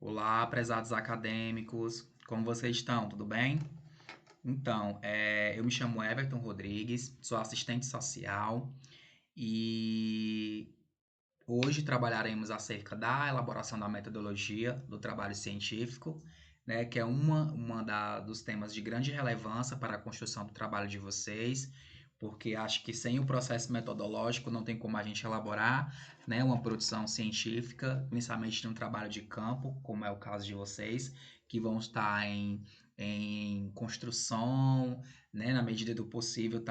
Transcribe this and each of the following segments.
Olá, prezados acadêmicos, como vocês estão? Tudo bem? Então, eu me chamo Everton Rodrigues, sou assistente social e hoje trabalharemos acerca da elaboração da metodologia do trabalho científico, né, que é dos temas de grande relevância para a construção do trabalho de vocês, porque acho que sem o processo metodológico não tem como a gente elaborar, né, uma produção científica, principalmente num trabalho de campo, como é o caso de vocês, que vão estar em construção, né, na medida do possível,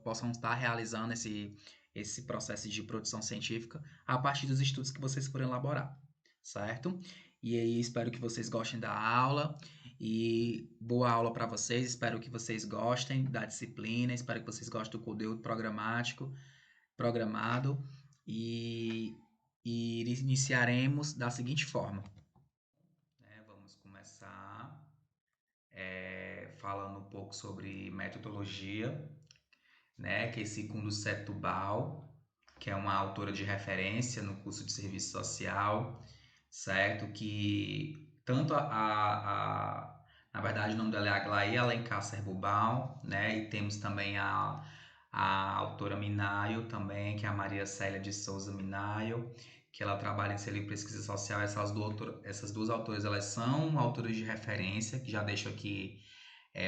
possam estar realizando esse processo de produção científica a partir dos estudos que vocês forem elaborar, certo? E aí espero que vocês gostem da aula e boa aula para vocês. Espero que vocês gostem da disciplina, espero que vocês gostem do conteúdo programado e, e iniciaremos da seguinte forma, né? Vamos começar falando um pouco sobre metodologia, né? Que é segundo Setúbal, que é uma autora de referência no curso de serviço social, certo? Que tanto na verdade, o nome dela é Aglaé Alencar Serbubal, né? E temos também a autora Minayo também, que é a Maria Célia de Souza Minayo, que ela trabalha em Selim Pesquisa Social. Essas duas autoras, elas são autoras de referência, que já deixo aqui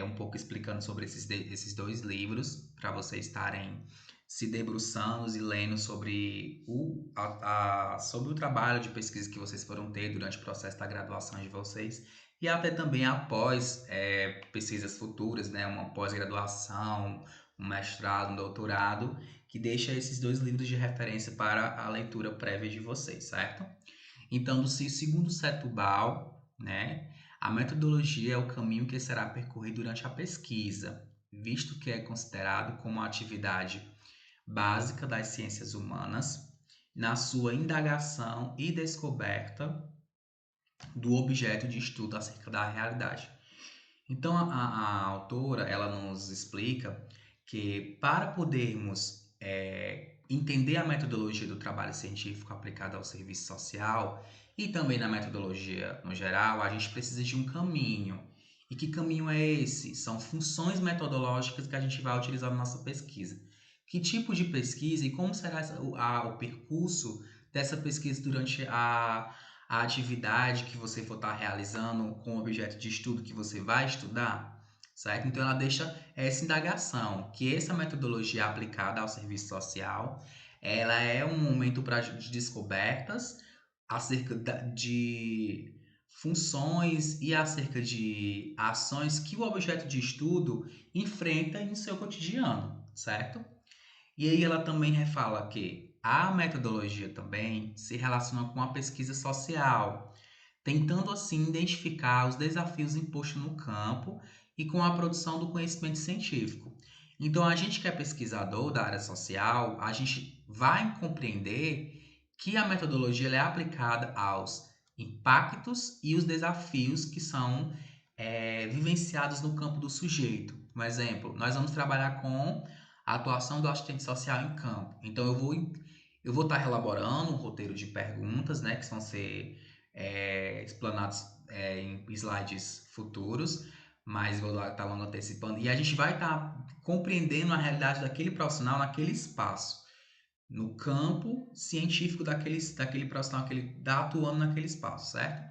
um pouco explicando sobre esses dois livros, para vocês estarem se debruçando e lendo sobre o trabalho de pesquisa que vocês foram ter durante o processo da graduação de vocês e até também após pesquisas futuras, né, uma pós-graduação, um mestrado, um doutorado, que deixa esses dois livros de referência para a leitura prévia de vocês, certo? Então, segundo Setúbal, né, a metodologia é o caminho que será percorrido durante a pesquisa, visto que é considerado como a atividade básica das ciências humanas na sua indagação e descoberta do objeto de estudo acerca da realidade. Então, a autora ela nos explica que para podermos entender a metodologia do trabalho científico aplicado ao serviço social e também na metodologia no geral, a gente precisa de um caminho. E que caminho é esse? São funções metodológicas que a gente vai utilizar na nossa pesquisa. Que tipo de pesquisa e como será o percurso dessa pesquisa durante a atividade que você for estar realizando com o objeto de estudo que você vai estudar, certo? Então ela deixa essa indagação, que essa metodologia aplicada ao serviço social, ela é um momento de descobertas acerca de funções e acerca de ações que o objeto de estudo enfrenta em seu cotidiano, certo? E aí ela também refala que a metodologia também se relaciona com a pesquisa social, tentando assim identificar os desafios impostos no campo e com a produção do conhecimento científico. Então, a gente que é pesquisador da área social, a gente vai compreender que a metodologia ela é aplicada aos impactos e os desafios que são vivenciados no campo do sujeito. Um exemplo, nós vamos trabalhar com a atuação do assistente social em campo. Então, eu vou estar elaborando um roteiro de perguntas, né, que vão ser explanados em slides futuros, mas vou estar logo antecipando. E a gente vai estar compreendendo a realidade daquele profissional naquele espaço, no campo científico daquele profissional que ele está atuando naquele espaço, certo?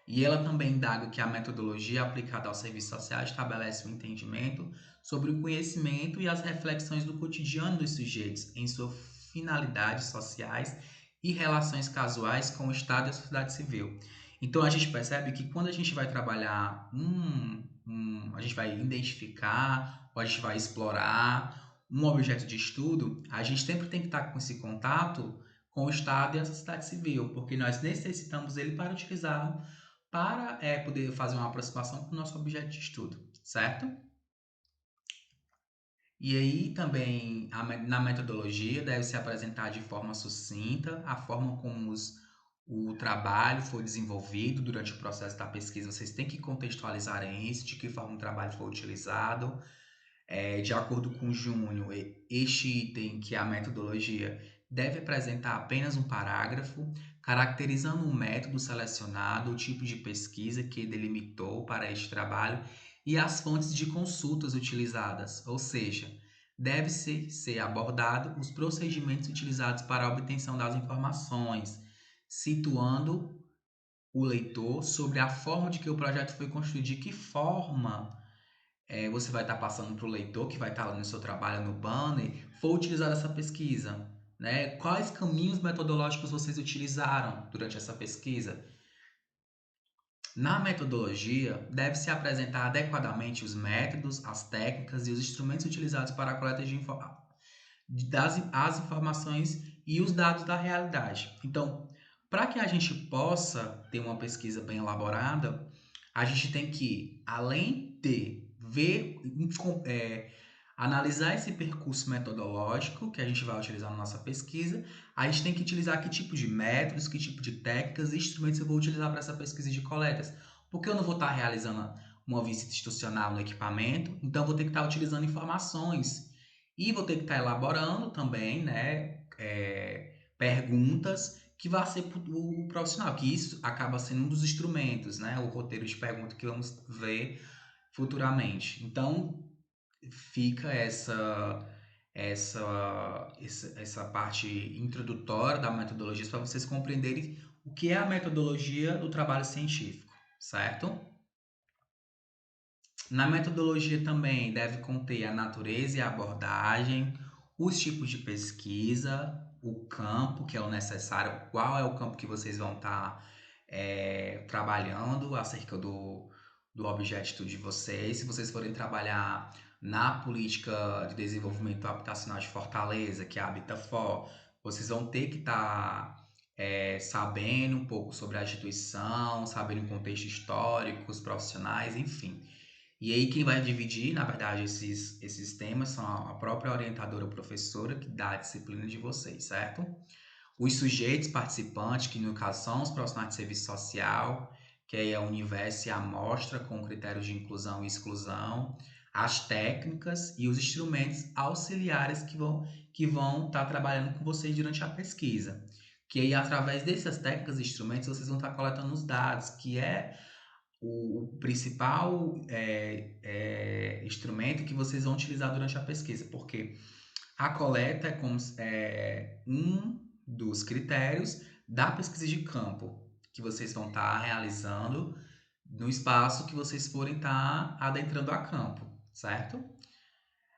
E ela também indaga que a metodologia aplicada ao serviço social estabelece um entendimento sobre o conhecimento e as reflexões do cotidiano dos sujeitos em suas finalidades sociais e relações casuais com o Estado e a sociedade civil. Então a gente percebe que quando a gente vai trabalhar a gente vai identificar, ou a gente vai explorar um objeto de estudo, a gente sempre tem que estar com esse contato com o Estado e a sociedade civil, porque nós necessitamos ele para utilizar para poder fazer uma aproximação com o nosso objeto de estudo, certo? E aí também na metodologia deve se apresentar de forma sucinta a forma como o trabalho foi desenvolvido durante o processo da pesquisa. Vocês têm que contextualizar isso, de que forma o trabalho foi utilizado. De acordo com Júnior, este item, que é a metodologia, deve apresentar apenas um parágrafo. caracterizando o método selecionado, o tipo de pesquisa que delimitou para este trabalho e as fontes de consultas utilizadas, ou seja, deve ser abordado os procedimentos utilizados para a obtenção das informações, situando o leitor sobre a forma de que o projeto foi construído, de que forma você vai estar passando para o leitor que vai estar lá no seu trabalho no banner, foi utilizada essa pesquisa, né? Quais caminhos metodológicos vocês utilizaram durante essa pesquisa? Na metodologia, deve-se apresentar adequadamente os métodos, as técnicas e os instrumentos utilizados para a coleta as informações e os dados da realidade. Então, para que a gente possa ter uma pesquisa bem elaborada, a gente tem que, além de ver, analisar esse percurso metodológico que a gente vai utilizar na nossa pesquisa, a gente tem que utilizar que tipo de métodos, que tipo de técnicas e instrumentos eu vou utilizar para essa pesquisa de coletas. Porque eu não vou estar realizando uma visita institucional no equipamento, então eu vou ter que estar utilizando informações e vou ter que estar elaborando também, né, perguntas que vai ser para o profissional, que isso acaba sendo um dos instrumentos, né, o roteiro de pergunta que vamos ver futuramente. Então, fica essa parte introdutória da metodologia para vocês compreenderem o que é a metodologia do trabalho científico, certo? Na metodologia também deve conter a natureza e a abordagem, os tipos de pesquisa, o campo que é o necessário, qual é o campo que vocês vão estar trabalhando acerca do objeto de vocês. Se vocês forem trabalhar na política de desenvolvimento habitacional de Fortaleza, que é a Habitafor, vocês vão ter que estar sabendo um pouco sobre a instituição, sabendo o contexto histórico, os profissionais, enfim. E aí quem vai dividir, na verdade, esses temas são a própria orientadora ou professora que dá a disciplina de vocês, certo? Os sujeitos participantes, que no caso são os profissionais de serviço social, que aí é o universo e a amostra com critérios de inclusão e exclusão, as técnicas e os instrumentos auxiliares que vão estar trabalhando com vocês durante a pesquisa. Que aí, através dessas técnicas e instrumentos, vocês vão estar coletando os dados, que é o principal instrumento que vocês vão utilizar durante a pesquisa, porque a coleta é um dos critérios da pesquisa de campo que vocês vão estar realizando no espaço que vocês forem estar adentrando a campo, certo?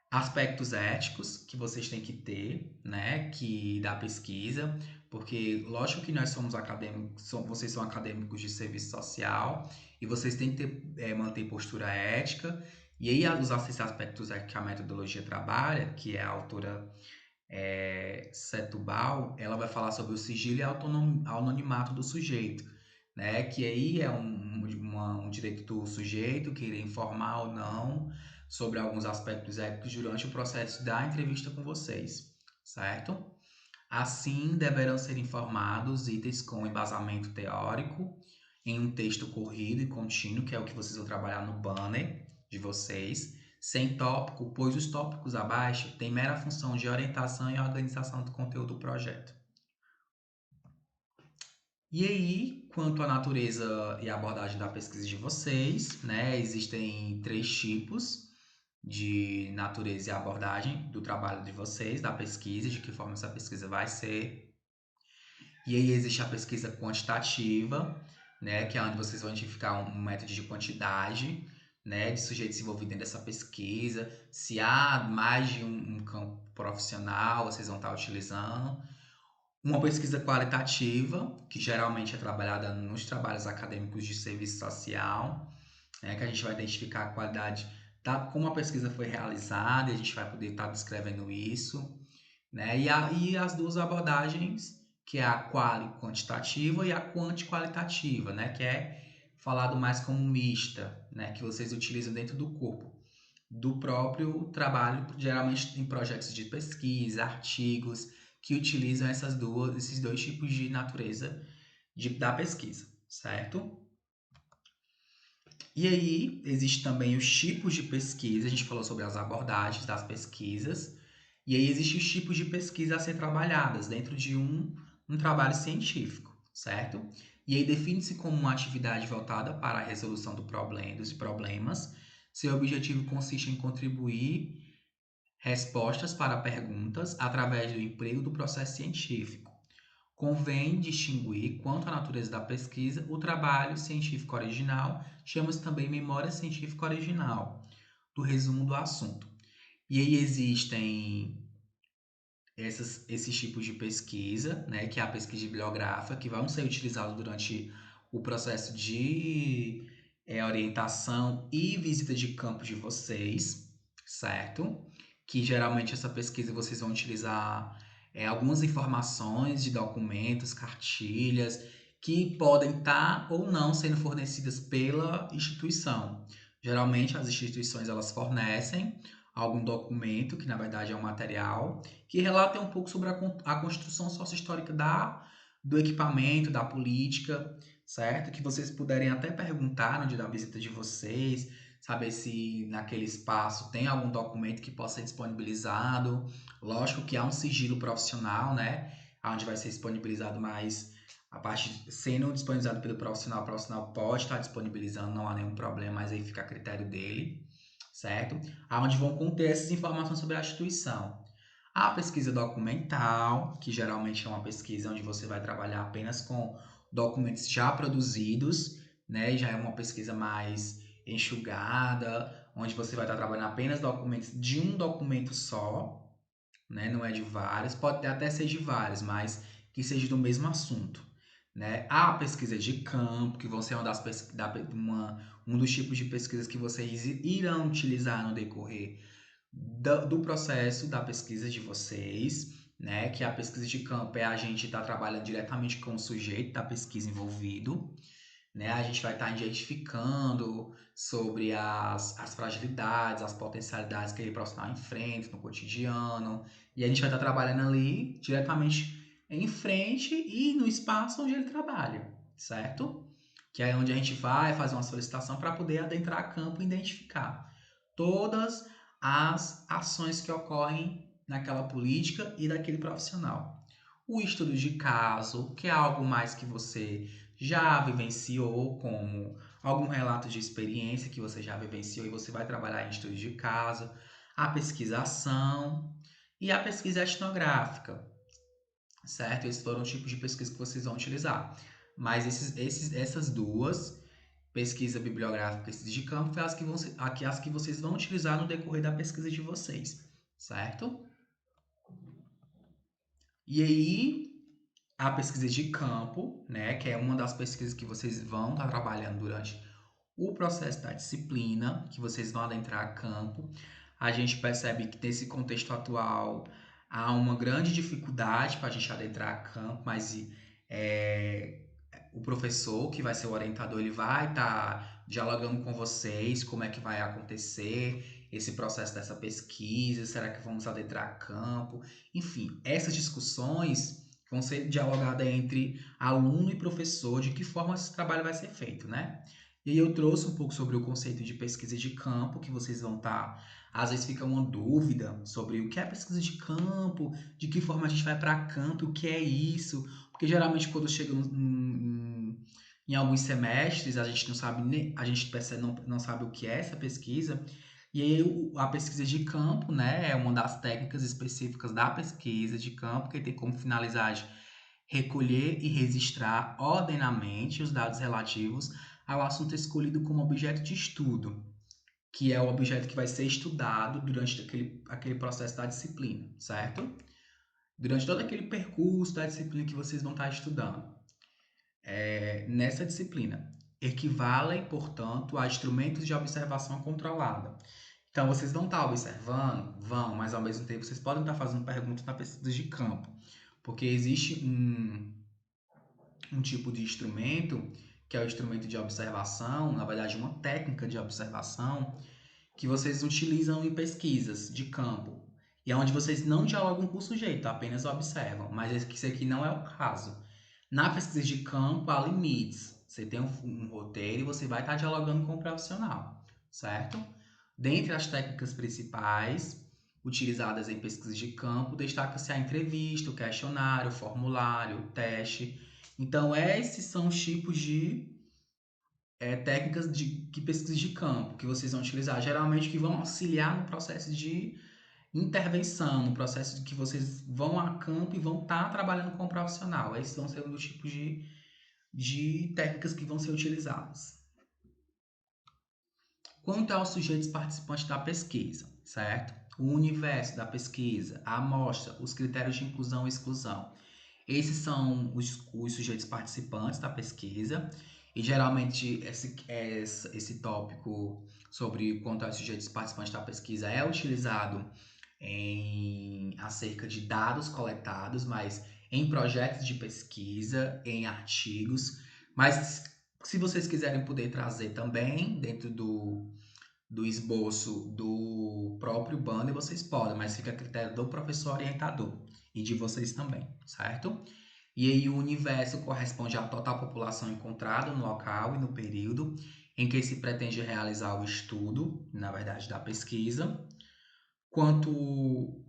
Aspectos éticos que vocês têm que ter, né, que da pesquisa, porque lógico que nós somos acadêmicos, vocês são acadêmicos de serviço social e vocês têm que manter postura ética. E aí os aspectos que a metodologia trabalha, que é a autora Setúbal, ela vai falar sobre o sigilo e anonimato do sujeito, né? Que aí é um direito do sujeito querer informar ou não sobre alguns aspectos éticos durante o processo da entrevista com vocês, certo? Assim, deverão ser informados itens com embasamento teórico em um texto corrido e contínuo, que é o que vocês vão trabalhar no banner de vocês, sem tópico, pois os tópicos abaixo têm mera função de orientação e organização do conteúdo do projeto. E aí, quanto à natureza e abordagem da pesquisa de vocês, né, existem 3 tipos de natureza e abordagem do trabalho de vocês, da pesquisa, de que forma essa pesquisa vai ser. E aí existe a pesquisa quantitativa, né, que é onde vocês vão identificar um método de quantidade, né, de sujeitos envolvidos dentro dessa pesquisa. Se há mais de um campo profissional, vocês vão estar utilizando. Uma pesquisa qualitativa, que geralmente é trabalhada nos trabalhos acadêmicos de serviço social, né, que a gente vai identificar a qualidade como a pesquisa foi realizada, e a gente vai poder estar descrevendo isso, né? E as duas abordagens, que é a quantitativa e a qualitativa, né? Que é falado mais como mista, né? Que vocês utilizam dentro do corpo do próprio trabalho, geralmente em projetos de pesquisa, artigos, que utilizam esses dois tipos de natureza da pesquisa, certo? E aí, existe também os tipos de pesquisa, a gente falou sobre as abordagens das pesquisas, e aí existem os tipos de pesquisa a ser trabalhadas dentro de um trabalho científico, certo? E aí define-se como uma atividade voltada para a resolução dos problemas. Seu objetivo consiste em contribuir respostas para perguntas através do emprego do processo científico. Convém distinguir, quanto à natureza da pesquisa, o trabalho científico original, chama-se também memória científica original, do resumo do assunto. E aí existem esses tipos de pesquisa, né, que é a pesquisa bibliográfica, que vão ser utilizados durante o processo de orientação e visita de campo de vocês, certo? Que geralmente essa pesquisa vocês vão utilizar algumas informações de documentos, cartilhas, que podem estar ou não sendo fornecidas pela instituição. Geralmente as instituições elas fornecem algum documento, que na verdade é um material, que relata um pouco sobre a construção sócio-histórica do equipamento, da política, certo? Que vocês puderem até perguntar no dia da visita de vocês, saber se naquele espaço tem algum documento que possa ser disponibilizado. Lógico que há um sigilo profissional, né? Onde vai ser disponibilizado mais a parte sendo disponibilizado pelo profissional, o profissional pode estar disponibilizando, não há nenhum problema, mas aí fica a critério dele, certo? Aonde vão conter essas informações sobre a instituição. A pesquisa documental, que geralmente é uma pesquisa onde você vai trabalhar apenas com documentos já produzidos, né? Já é uma pesquisa mais enxugada, onde você vai estar trabalhando apenas documentos de um documento só, né? Não é de vários, pode até ser de vários, mas que seja do mesmo assunto, né? A pesquisa de campo, que vão ser um dos tipos de pesquisas que vocês irão utilizar no decorrer do processo da pesquisa de vocês, né? Que a pesquisa de campo é a gente estar trabalhando diretamente com o sujeito da pesquisa envolvido, né? A gente vai estar identificando sobre as fragilidades, as potencialidades que aquele profissional enfrenta no cotidiano, e a gente vai estar trabalhando ali diretamente em frente e no espaço onde ele trabalha, certo? Que é onde a gente vai fazer uma solicitação para poder adentrar a campo e identificar todas as ações que ocorrem naquela política e daquele profissional. O estudo de caso, que é algo mais que você já vivenciou, como algum relato de experiência que você já vivenciou e você vai trabalhar em estudo de caso, a pesquisação e a pesquisa etnográfica, certo? Esses foram os tipos de pesquisa que vocês vão utilizar. Mas essas duas, pesquisa bibliográfica e pesquisa de campo, é as que vocês vão utilizar no decorrer da pesquisa de vocês, certo? E aí, a pesquisa de campo, né, que é uma das pesquisas que vocês vão estar trabalhando durante o processo da disciplina, que vocês vão adentrar a campo. A gente percebe que nesse contexto atual há uma grande dificuldade para a gente adentrar a campo, mas é, o professor, que vai ser o orientador, ele vai estar dialogando com vocês como é que vai acontecer esse processo dessa pesquisa, será que vamos adentrar a campo? Enfim, essas discussões vão ser dialogadas entre aluno e professor, de que forma esse trabalho vai ser feito, né? E aí eu trouxe um pouco sobre o conceito de pesquisa de campo, que vocês vão estar. Às vezes fica uma dúvida sobre o que é pesquisa de campo, de que forma a gente vai para campo, o que é isso. Porque geralmente quando chega em alguns semestres, a gente não sabe nem, a gente percebe, não sabe o que é essa pesquisa. E aí a pesquisa de campo, né, é uma das técnicas específicas da pesquisa de campo, que tem como finalidade recolher e registrar ordenadamente os dados relativos ao assunto escolhido como objeto de estudo, que é o objeto que vai ser estudado durante aquele processo da disciplina, certo? Durante todo aquele percurso da disciplina que vocês vão estar estudando. Nessa disciplina, equivalem, portanto, a instrumentos de observação controlada. Então, vocês vão estar observando? Vão, mas ao mesmo tempo vocês podem estar fazendo perguntas na pesquisa de campo, porque existe um tipo de instrumento, que é o instrumento de observação, na verdade, uma técnica de observação, que vocês utilizam em pesquisas de campo, e é onde vocês não dialogam com o sujeito, apenas observam, mas isso aqui não é o caso. Na pesquisa de campo, há limites. Você tem um roteiro e você vai estar dialogando com o profissional, certo? Dentre as técnicas principais utilizadas em pesquisa de campo, destaca-se a entrevista, o questionário, o formulário, o teste, Então, esses são os tipos de técnicas de pesquisa de campo que vocês vão utilizar, geralmente que vão auxiliar no processo de intervenção, no processo de que vocês vão a campo e vão estar trabalhando com o profissional. Esses vão ser os tipos de técnicas que vão ser utilizadas. Quanto aos sujeitos participantes da pesquisa, certo? O universo da pesquisa, a amostra, os critérios de inclusão e exclusão. Esses são os sujeitos participantes da pesquisa, e geralmente esse tópico sobre quanto aos sujeitos participantes da pesquisa é utilizado acerca de dados coletados, mas em projetos de pesquisa, em artigos. Mas se vocês quiserem poder trazer também dentro do esboço do próprio banner, vocês podem, mas fica a critério do professor orientador e de vocês também, certo? E aí o universo corresponde à total população encontrada no local e no período em que se pretende realizar o estudo, na verdade, da pesquisa. Quanto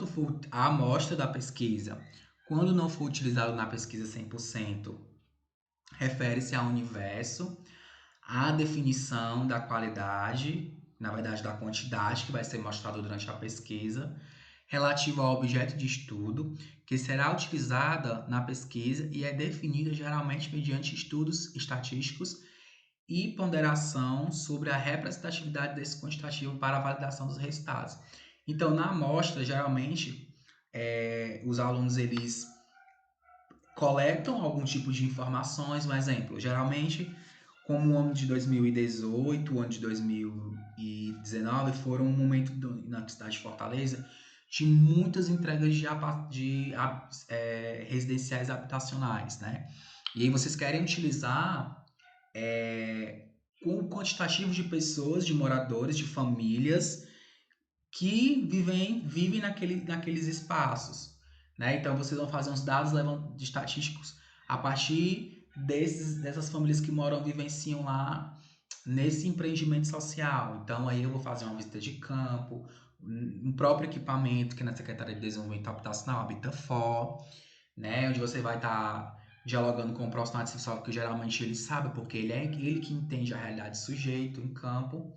for a amostra da pesquisa, quando não for utilizado na pesquisa 100%, refere-se ao universo, à definição da qualidade, na verdade da quantidade que vai ser mostrada durante a pesquisa, relativo ao objeto de estudo, que será utilizada na pesquisa e é definida geralmente mediante estudos estatísticos e ponderação sobre a representatividade desse quantitativo para a validação dos resultados. Então, na amostra, geralmente, os alunos eles coletam algum tipo de informações, um exemplo, geralmente, como o ano de 2018, o ano de 2019 foram um momento na cidade de Fortaleza de muitas entregas de residenciais habitacionais, né? E aí vocês querem utilizar com o quantitativo de pessoas, de moradores, de famílias que vivem naqueles espaços, né? Então vocês vão fazer uns dados de estatísticos a partir dessas famílias que moram, vivenciam lá nesse empreendimento social. Então aí eu vou fazer uma visita de campo, um próprio equipamento que é na Secretaria de Desenvolvimento Habitacional, HabitaFor, né? Onde você vai estar dialogando com o profissional de serviço social, que geralmente ele sabe, porque ele é ele que entende a realidade do sujeito em campo.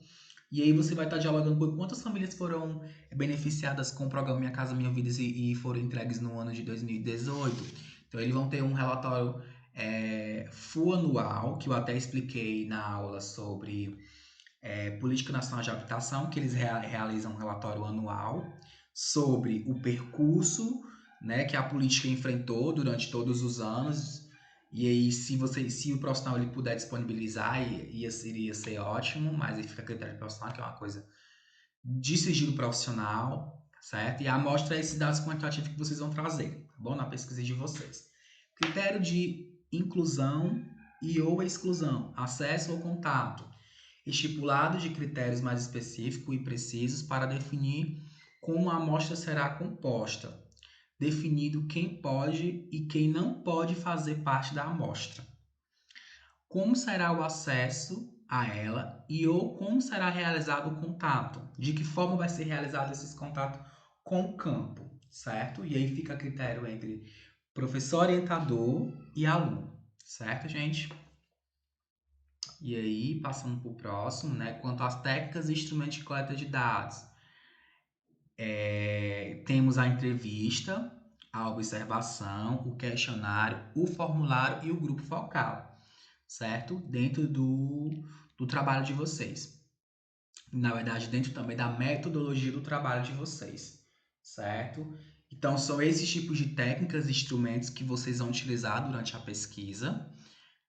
E aí você vai estar dialogando com quantas famílias foram beneficiadas com o programa Minha Casa Minha Vida e foram entregues no ano de 2018. Então eles vão ter um relatório full anual, que eu até expliquei na aula sobre Política Nacional de Habitação, que eles realizam um relatório anual sobre o percurso, né, que a política enfrentou durante todos os anos. E aí, se o profissional ele puder disponibilizar, iria ser ótimo, mas aí fica a critério do profissional, que é uma coisa de sigilo profissional, certo? E a amostra é esses dados quantitativos que vocês vão trazer, tá bom? Na pesquisa de vocês. Critério de inclusão e ou exclusão, acesso ou contato, estipulado de critérios mais específicos e precisos para definir como a amostra será composta, definido quem pode e quem não pode fazer parte da amostra, como será o acesso a ela e ou como será realizado o contato, de que forma vai ser realizado esse contato com o campo, certo? E aí fica a critério entre professor orientador e aluno, certo, gente? E aí, passando para o próximo, né? Quanto às técnicas e instrumentos de coleta de dados, temos a entrevista, a observação, o questionário, o formulário e o grupo focal, certo? Dentro do trabalho de vocês. Na verdade, dentro também da metodologia do trabalho de vocês, certo? Então, são esses tipos de técnicas e instrumentos que vocês vão utilizar durante a pesquisa,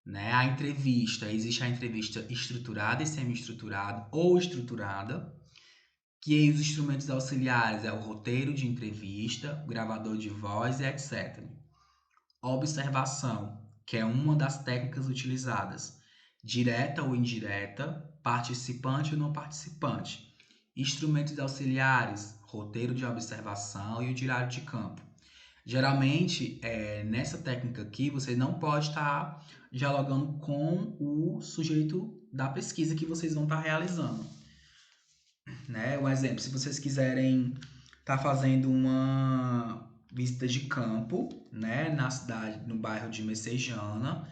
né? A entrevista, existe a entrevista estruturada e semi-estruturada ou estruturada, que aí os instrumentos auxiliares é o roteiro de entrevista, o gravador de voz e etc. Observação, que é uma das técnicas utilizadas, direta ou indireta, participante ou não participante. Instrumentos auxiliares, roteiro de observação e o diário de campo. Geralmente, nessa técnica aqui, você não pode estar dialogando com o sujeito da pesquisa que vocês vão estar realizando, né? Um exemplo, se vocês quiserem estar fazendo visita de campo, né, na cidade, no bairro de Messejana,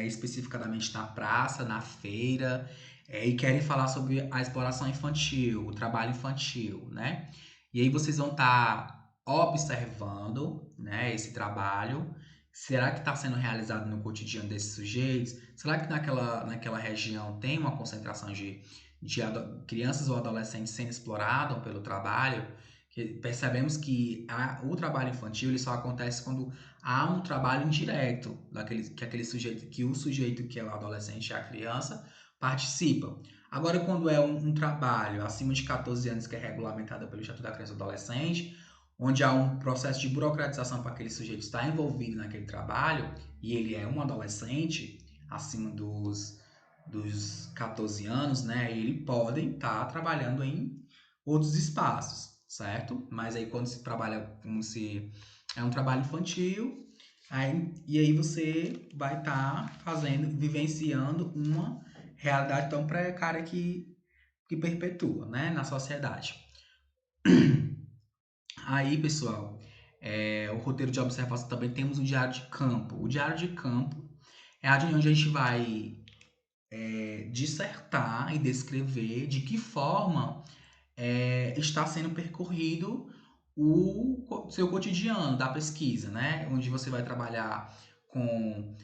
especificadamente na praça, na feira, e querem falar sobre a exploração infantil, o trabalho infantil, né? E aí vocês vão estar observando, né, esse trabalho. Será que está sendo realizado no cotidiano desses sujeitos? Será que naquela região tem uma concentração de crianças ou adolescentes sendo explorados pelo trabalho? Percebemos que o trabalho infantil ele só acontece quando há um trabalho indireto que o sujeito que é o adolescente e a criança participa. Agora, quando é um trabalho acima de 14 anos que é regulamentado pelo Estatuto da Criança e do Adolescente, onde há um processo de burocratização para aquele sujeito estar envolvido naquele trabalho, e ele é um adolescente acima dos 14 anos, né? Ele podem estar trabalhando em outros espaços, certo? Mas aí quando se trabalha como se é um trabalho infantil, e aí você vai estar vivenciando uma realidade tão precária que perpetua, né, na sociedade. Aí, pessoal, o roteiro de observação também temos o diário de campo. O diário de campo é onde a gente vai dissertar e descrever de que forma está sendo percorrido o seu cotidiano da pesquisa, né? Onde você vai trabalhar com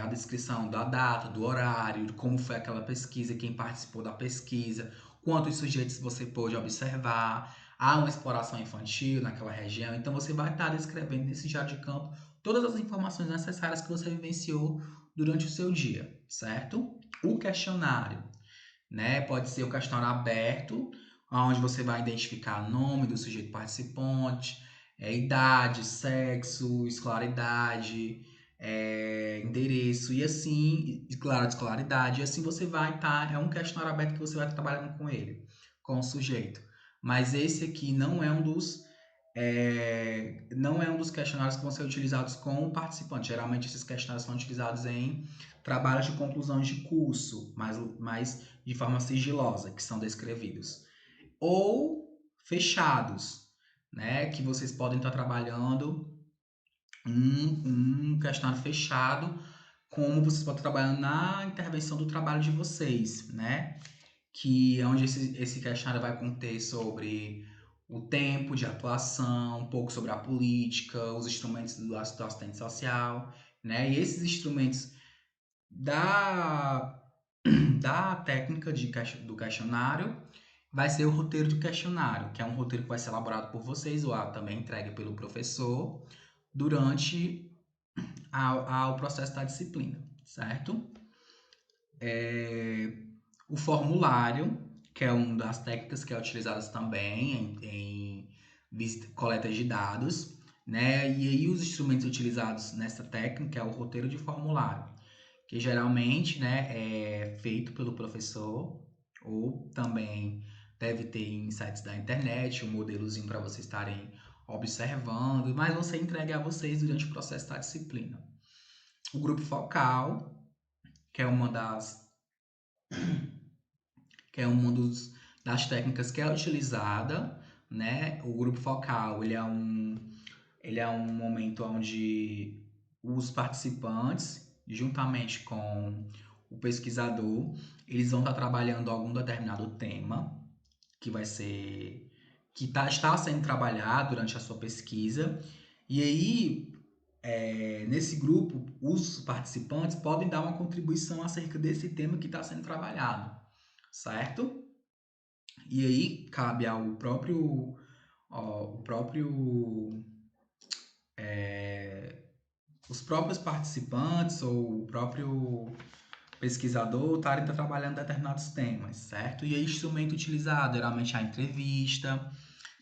a descrição da data, do horário, de como foi aquela pesquisa, quem participou da pesquisa, quantos sujeitos você pôde observar, há uma exploração infantil naquela região, então você vai estar descrevendo nesse diário de campo todas as informações necessárias que você vivenciou durante o seu dia, certo? O questionário, né? Pode ser o questionário aberto, onde você vai identificar nome do sujeito participante, idade, sexo, escolaridade, endereço e assim, claro, escolaridade, e assim você vai estar, é um questionário aberto que você vai estar trabalhando com ele, com o sujeito. Mas esse aqui não é um dos questionários que vão ser utilizados com o participante. Geralmente esses questionários são utilizados em trabalhos de conclusão de curso, mais de forma sigilosa, que são descrevidos. Ou fechados, né? Que vocês podem estar trabalhando um questionário fechado, como vocês podem estar trabalhando na intervenção do trabalho de vocês, né? Que é onde esse questionário vai conter sobre o tempo de atuação, um pouco sobre a política, os instrumentos do assistente social, né? E esses instrumentos da, da técnica do questionário vai ser o roteiro do questionário, que é um roteiro que vai ser elaborado por vocês ou também entregue pelo professor durante o processo da disciplina, certo? O formulário, que é uma das técnicas que é utilizada também em coleta de dados, né? E aí os instrumentos utilizados nessa técnica é o roteiro de formulário, que geralmente, né, é feito pelo professor ou também deve ter em sites da internet um modelozinho para vocês estarem observando, mas vão ser entregue a vocês durante o processo da disciplina. O grupo focal, que é uma das técnicas que é utilizada, né? O grupo focal, ele é um momento onde os participantes, juntamente com o pesquisador, eles vão estar trabalhando algum determinado tema que está sendo trabalhado durante a sua pesquisa. E aí, nesse grupo, os participantes podem dar uma contribuição acerca desse tema que está sendo trabalhado, certo? E aí cabe ao próprio os próprios participantes ou o próprio pesquisador estarem trabalhando determinados temas, certo? E aí, instrumento utilizado, geralmente a entrevista.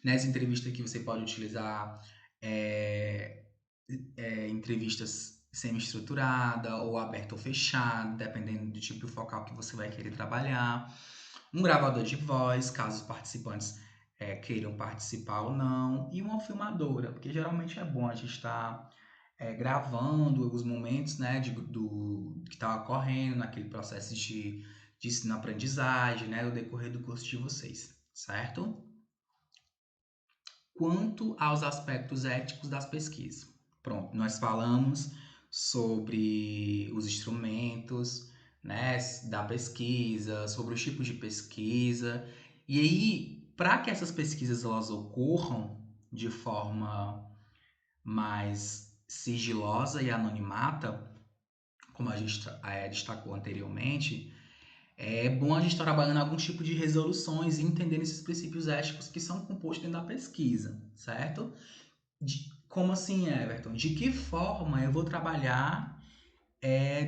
Nessa entrevista aqui você pode utilizar é, entrevistas semi-estruturada ou aberta ou fechada, dependendo do tipo de focal que você vai querer trabalhar. Um gravador de voz, caso os participantes queiram participar ou não. E uma filmadora, porque geralmente é bom a gente estar gravando os momentos, né, do que está ocorrendo naquele processo de ensino-aprendizagem, né, no decorrer do curso de vocês, certo? quanto aos aspectos éticos das pesquisas. Pronto, nós falamos sobre os instrumentos, né, da pesquisa, sobre os tipos de pesquisa. E aí, para que essas pesquisas elas ocorram de forma mais sigilosa e anonimata, como a gente destacou anteriormente, é bom a gente estar trabalhando algum tipo de resoluções e entendendo esses princípios éticos que são compostos dentro da pesquisa, certo? Como assim, Everton? De que forma eu vou trabalhar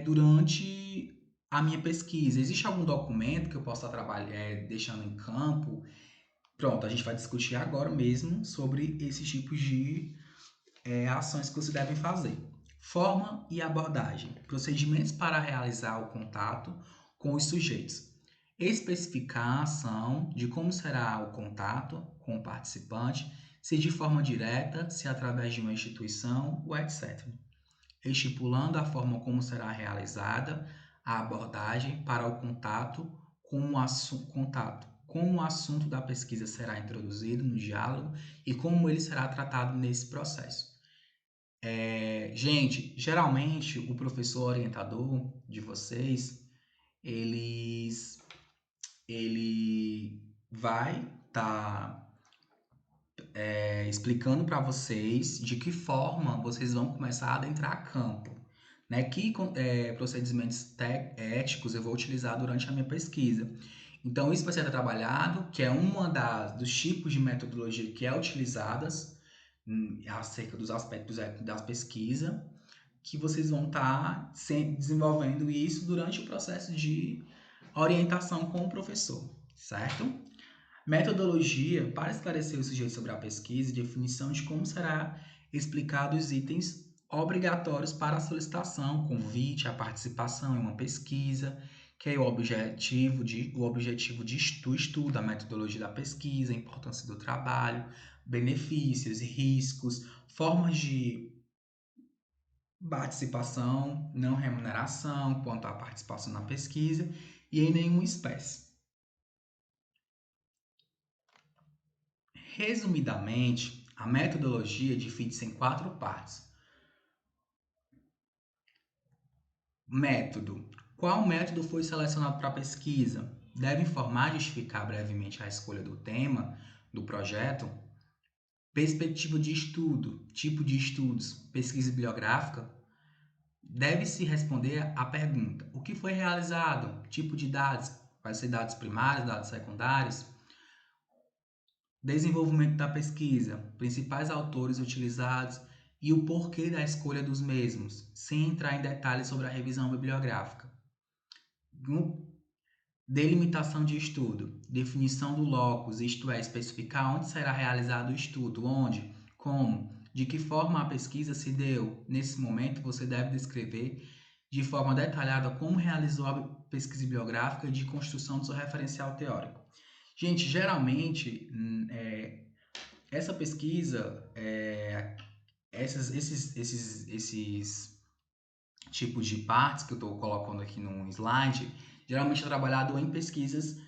durante a minha pesquisa? Existe algum documento que eu possa estar deixando em campo? Pronto, a gente vai discutir agora mesmo sobre esses tipos de ações que você deve fazer. Forma e abordagem. Procedimentos para realizar o contato com os sujeitos. Especificar a ação de como será o contato com o participante, se de forma direta, se através de uma instituição, ou etc. Estipulando a forma como será realizada a abordagem para o contato, como o assunto da pesquisa será introduzido no diálogo e como ele será tratado nesse processo. Gente, geralmente o professor orientador de vocês, eles, ele vai estar explicando para vocês de que forma vocês vão começar a adentrar campo, né? Que procedimentos éticos eu vou utilizar durante a minha pesquisa. Então, isso vai ser trabalhado, que é dos tipos de metodologia que é utilizadas acerca dos aspectos éticos da pesquisa, que vocês vão estar desenvolvendo isso durante o processo de orientação com o professor, certo? Metodologia para esclarecer o sujeito sobre a pesquisa e definição de como será explicado os itens obrigatórios para a solicitação, convite, a participação em uma pesquisa, que é o objetivo do estudo, a metodologia da pesquisa, a importância do trabalho, benefícios, riscos, formas de participação, não remuneração, quanto à participação na pesquisa e em nenhuma espécie. Resumidamente, a metodologia divide-se em 4 partes. Método. Qual método foi selecionado para a pesquisa? Deve informar e justificar brevemente a escolha do tema do projeto. Perspectiva de estudo. Tipo de estudos. Pesquisa bibliográfica. Deve-se responder à pergunta: o que foi realizado? Tipo de dados. Vai ser dados primários, dados secundários. Desenvolvimento da pesquisa, principais autores utilizados e o porquê da escolha dos mesmos, sem entrar em detalhes sobre a revisão bibliográfica. Delimitação de estudo, definição do locus, isto é, especificar onde será realizado o estudo, onde, como, de que forma a pesquisa se deu. Nesse momento, você deve descrever de forma detalhada como realizou a pesquisa bibliográfica e de construção do seu referencial teórico. Gente, geralmente, essa pesquisa, esses tipos de partes que eu estou colocando aqui no slide, geralmente é trabalhado em pesquisas,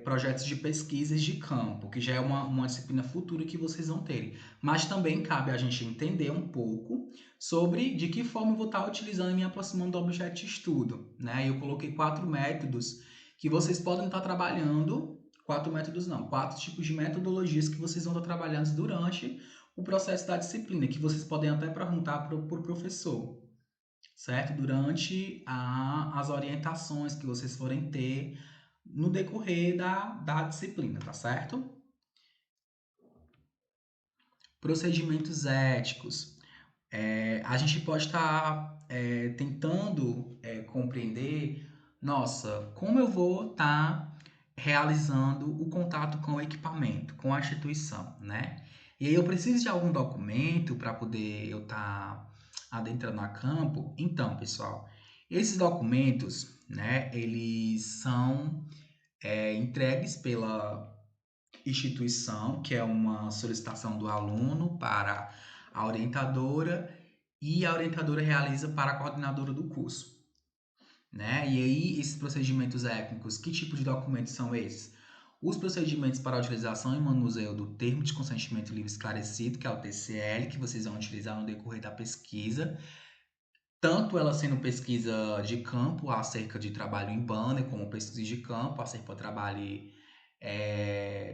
projetos de pesquisas de campo, que já é uma disciplina futura que vocês vão terem. Mas também cabe a gente entender um pouco sobre de que forma eu vou estar utilizando e me aproximando do objeto de estudo, né? Eu coloquei 4 métodos que vocês podem estar trabalhando, 4 métodos não, 4 tipos de metodologias que vocês vão estar trabalhando durante o processo da disciplina, que vocês podem até perguntar para o professor, certo? Durante as orientações que vocês forem ter no decorrer da disciplina, tá certo? Procedimentos éticos. A gente pode estar tentando compreender, nossa, como eu vou estar realizando o contato com o equipamento, com a instituição, né? E aí eu preciso de algum documento para poder eu estar adentrando a campo. Então, pessoal, esses documentos, né, eles são entregues pela instituição, que é uma solicitação do aluno para a orientadora e a orientadora realiza para a coordenadora do curso, né? E aí esses procedimentos étnicos, que tipo de documentos são esses? os procedimentos para a utilização e manuseio do termo de consentimento livre esclarecido, que é o TCL, que vocês vão utilizar no decorrer da pesquisa, tanto ela sendo pesquisa de campo acerca de trabalho em banner, como pesquisa de campo acerca de trabalho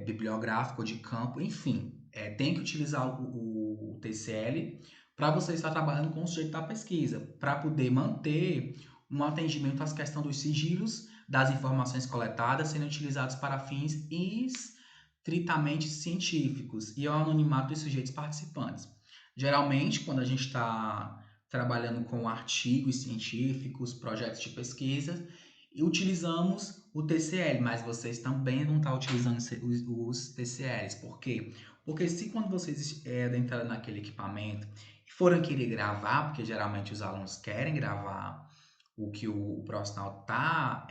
bibliográfico de campo, enfim, tem que utilizar o TCL para você estar trabalhando com o sujeito da pesquisa, para poder manter um atendimento às questões dos sigilos das informações coletadas sendo utilizados para fins estritamente científicos e ao anonimato dos sujeitos participantes. Geralmente, quando a gente está trabalhando com artigos científicos, projetos de pesquisa, e utilizamos o TCL, mas vocês também vão estar utilizando os TCLs. Por quê? Porque se quando vocês adentrarem naquele equipamento e forem querer gravar, porque geralmente os alunos querem gravar o que o profissional está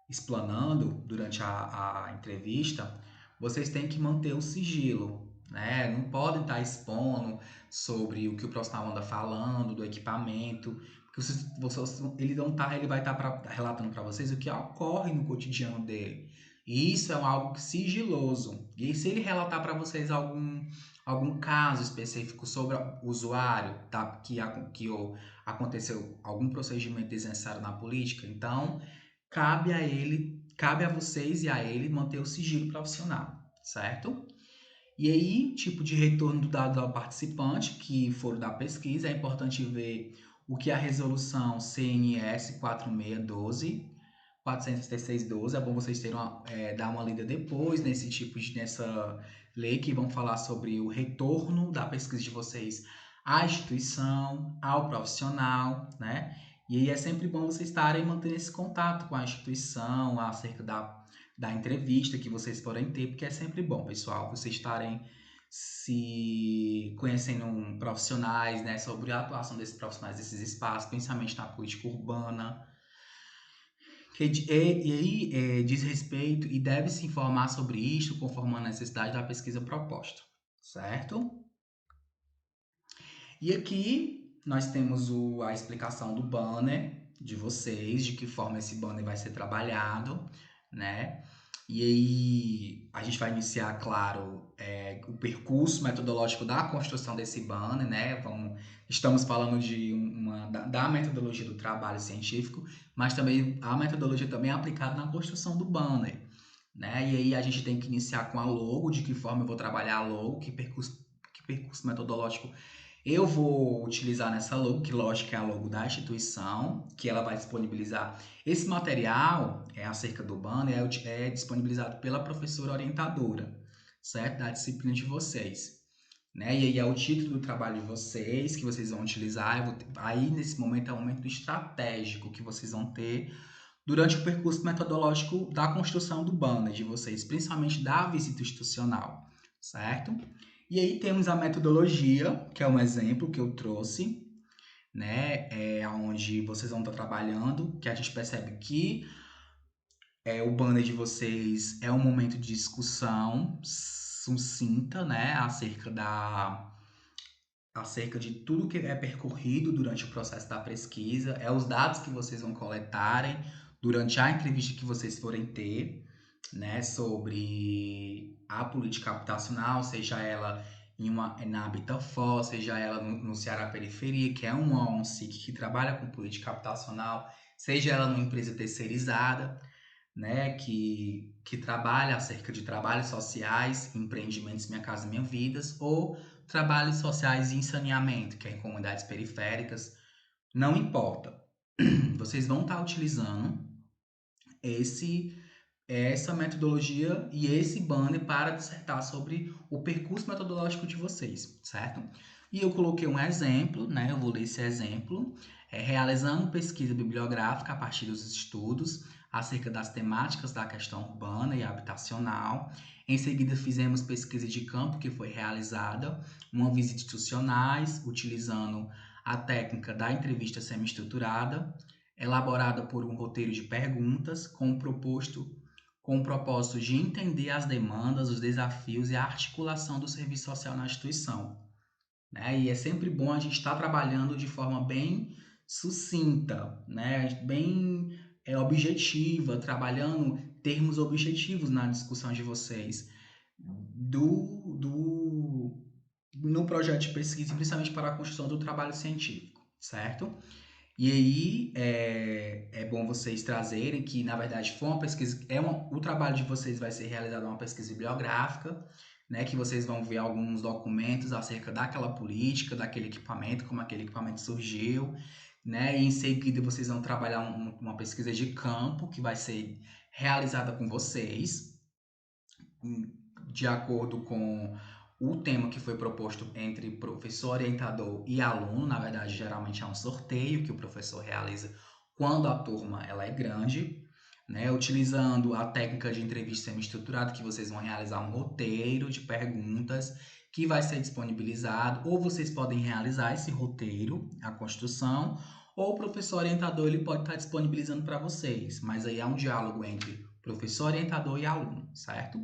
explanando durante a entrevista, vocês têm que manter o sigilo, né? Não podem estar expondo sobre o que o profissional anda falando, do equipamento, porque ele vai estar relatando para vocês o que ocorre no cotidiano dele. E isso é algo sigiloso. E se ele relatar para vocês algum caso específico sobre o usuário, tá? que aconteceu algum procedimento desnecessário na política, então cabe a vocês e a ele manter o sigilo profissional, certo? E aí, tipo de retorno do dado ao participante, que for da pesquisa, é importante ver o que a resolução CNS 43612, é bom vocês terem dar uma lida depois nessa lei que vão falar sobre o retorno da pesquisa de vocês à instituição, ao profissional, né? E aí é sempre bom vocês estarem mantendo esse contato com a instituição acerca da entrevista que vocês forem ter, porque é sempre bom, pessoal, vocês estarem se conhecendo profissionais, né, sobre a atuação desses profissionais desses espaços, principalmente na política urbana, e aí diz respeito e deve se informar sobre isto conforme a necessidade da pesquisa proposta, certo? E aqui nós temos a explicação do banner de vocês, de que forma esse banner vai ser trabalhado, né? E aí a gente vai iniciar, claro, o percurso metodológico da construção desse banner, né? Estamos falando da metodologia do trabalho científico, mas também a metodologia também é aplicada na construção do banner, né? E aí a gente tem que iniciar com a logo, de que forma eu vou trabalhar a logo, que percurso metodológico eu vou utilizar nessa logo, que lógico é a logo da instituição, que ela vai disponibilizar. Esse material acerca do banner é disponibilizado pela professora orientadora, certo? Da disciplina de vocês. Né? E aí é o título do trabalho de vocês, que vocês vão utilizar. Aí, nesse momento, é um momento estratégico que vocês vão ter durante o percurso metodológico da construção do banner de vocês, principalmente da visita institucional, certo? E aí temos a metodologia, que é um exemplo que eu trouxe, né? Onde vocês vão estar trabalhando, que a gente percebe que o banner de vocês é um momento de discussão sucinta, né? Acerca de tudo que é percorrido durante o processo da pesquisa, os dados que vocês vão coletarem durante a entrevista que vocês forem ter, né, sobre a política habitacional, seja ela na Habitafor, seja ela no Ceará Periferia, que é uma ONCIC que trabalha com política habitacional, seja ela numa empresa terceirizada, né, que trabalha acerca de trabalhos sociais, empreendimentos Minha Casa Minha Vidas, ou trabalhos sociais em saneamento, que é em comunidades periféricas, não importa. Vocês vão estar utilizando essa metodologia e esse banner para dissertar sobre o percurso metodológico de vocês, certo? E eu coloquei um exemplo, né? Eu vou ler esse exemplo, realizando pesquisa bibliográfica a partir dos estudos acerca das temáticas da questão urbana e habitacional. Em seguida, fizemos pesquisa de campo, que foi realizada, uma visita institucionais, utilizando a técnica da entrevista semi-estruturada, elaborada por um roteiro de perguntas com o propósito de entender as demandas, os desafios e a articulação do serviço social na instituição, né? E é sempre bom a gente estar trabalhando de forma bem sucinta, né? Bem objetiva, trabalhando termos objetivos na discussão de vocês no projeto de pesquisa, principalmente para a construção do trabalho científico, certo? E aí é bom vocês trazerem que, na verdade, foi uma pesquisa, o trabalho de vocês vai ser realizado uma pesquisa bibliográfica, né, que vocês vão ver alguns documentos acerca daquela política, daquele equipamento, como aquele equipamento surgiu, né, e em seguida vocês vão trabalhar uma pesquisa de campo que vai ser realizada com vocês, de acordo com o tema que foi proposto entre professor orientador e aluno. Na verdade, geralmente é um sorteio que o professor realiza quando a turma ela é grande, né? Utilizando a técnica de entrevista semi-estruturada, que vocês vão realizar um roteiro de perguntas que vai ser disponibilizado, ou vocês podem realizar esse roteiro, a construção, ou o professor orientador ele pode estar disponibilizando para vocês, mas aí é um diálogo entre professor orientador e aluno, certo?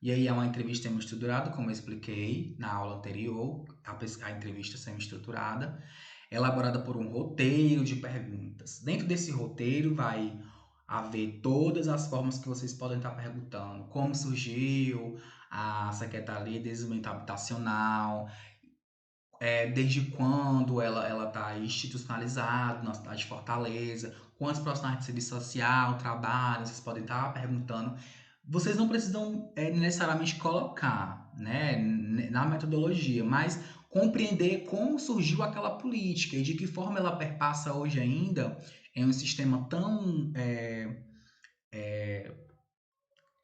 E aí é uma entrevista semi-estruturada, como eu expliquei na aula anterior, a entrevista semi-estruturada, elaborada por um roteiro de perguntas. Dentro desse roteiro vai haver todas as formas que vocês podem estar perguntando. Como surgiu a Secretaria de Desenvolvimento Habitacional, desde quando ela está institucionalizada na cidade de Fortaleza, quantos profissionais de serviço social trabalham, vocês podem estar perguntando. Vocês não precisam necessariamente colocar, né, na metodologia, mas compreender como surgiu aquela política e de que forma ela perpassa hoje ainda em um sistema tão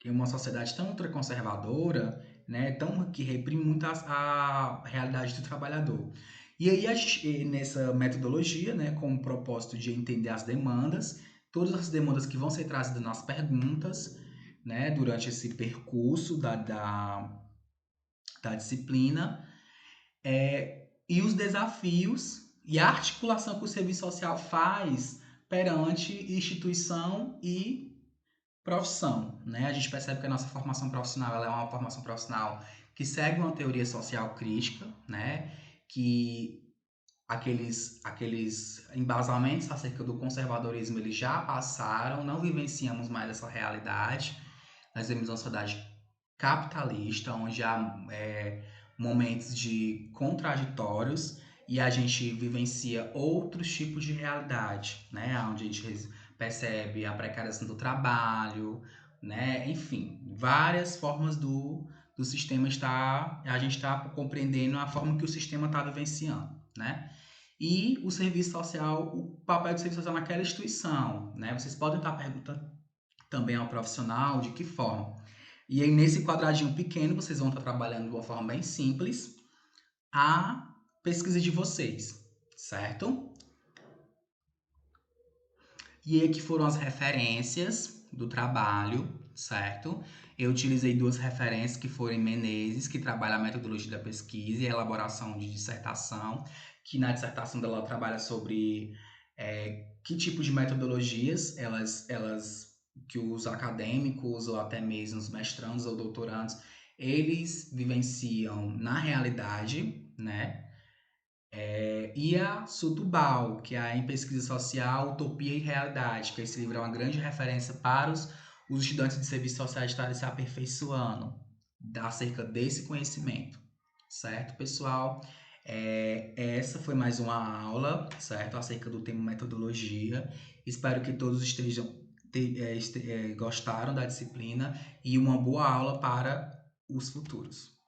em uma sociedade tão ultraconservadora, né, tão que reprime muito a realidade do trabalhador. E aí, nessa metodologia, né, com o propósito de entender as demandas, todas as demandas que vão ser trazidas nas perguntas, né, durante esse percurso da disciplina, e os desafios e a articulação que o serviço social faz perante instituição e profissão, né? A gente percebe que a nossa formação profissional ela é uma formação profissional que segue uma teoria social crítica, né? Que aqueles embasamentos acerca do conservadorismo eles já passaram, não vivenciamos mais essa realidade. Nós vivemos uma sociedade capitalista, onde há momentos de contraditórios e a gente vivencia outros tipos de realidade, né? Onde a gente percebe a precarização do trabalho, né? Enfim, várias formas do sistema a gente está compreendendo a forma que o sistema está vivenciando, né? E o serviço social, o papel do serviço social naquela instituição, né? Vocês podem estar perguntando também ao profissional de que forma. E aí, nesse quadradinho pequeno, vocês vão estar trabalhando de uma forma bem simples a pesquisa de vocês, certo? E aí que foram as referências do trabalho, certo? Eu utilizei duas referências que foram em Menezes, que trabalha a metodologia da pesquisa e a elaboração de dissertação, que na dissertação dela trabalha sobre que tipo de metodologias que os acadêmicos ou até mesmo os mestrandos ou doutorandos, eles vivenciam na realidade, né? E a Sutubal, que é em pesquisa social, utopia e realidade, que esse livro é uma grande referência para os estudantes de serviço social estarem se aperfeiçoando acerca desse conhecimento, certo, pessoal? Essa foi mais uma aula, certo, acerca do tema metodologia. Espero que todos gostaram da disciplina e uma boa aula para os futuros.